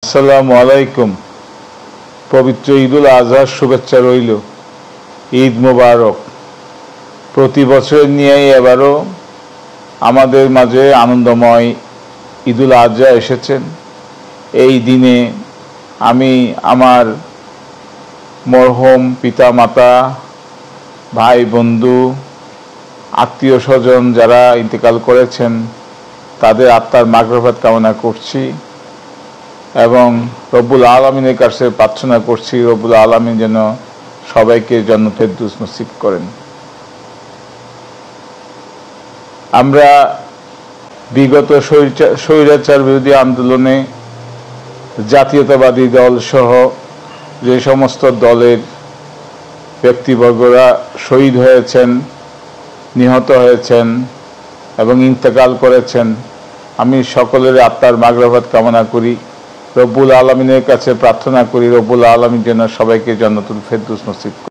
আসসালামু আলাইকুম। পবিত্র ঈদুল আজহার শুভেচ্ছা রইল। ঈদ মোবারক। প্রতি বছরের নিয়েই এবারও আমাদের মাঝে আনন্দময় ঈদুল আজহা এসেছেন। এই দিনে আমি আমার মরহুম পিতা মাতা, ভাই বন্ধু, আত্মীয় স্বজন যারা ইন্তেকাল করেছেন তাদের আত্মার মাগফিরাত কামনা করছি এবং রব্বুল আলামিনের কাছে প্রার্থনা করছি রব্বুল আলামিন যেন সবাইকে জান্নাতুল ফেরদৌস নসিব করেন। আমরা বিগত স্বৈরাচার বিরোধী আন্দোলনে জাতীয়তাবাদী দল সহ যে সমস্ত দলের ব্যক্তিবর্গরা শহীদ হয়েছেন, নিহত হয়েছেন এবং ইন্তেকাল করেছেন, আমি সকলের আত্মার মাগফিরাত কামনা করি। রব্বুল আলামিনের কাছে প্রার্থনা করি রব্বুল আলামিন যেন সবাইকে জান্নাতুল ফেরদৌস নসিব করেন।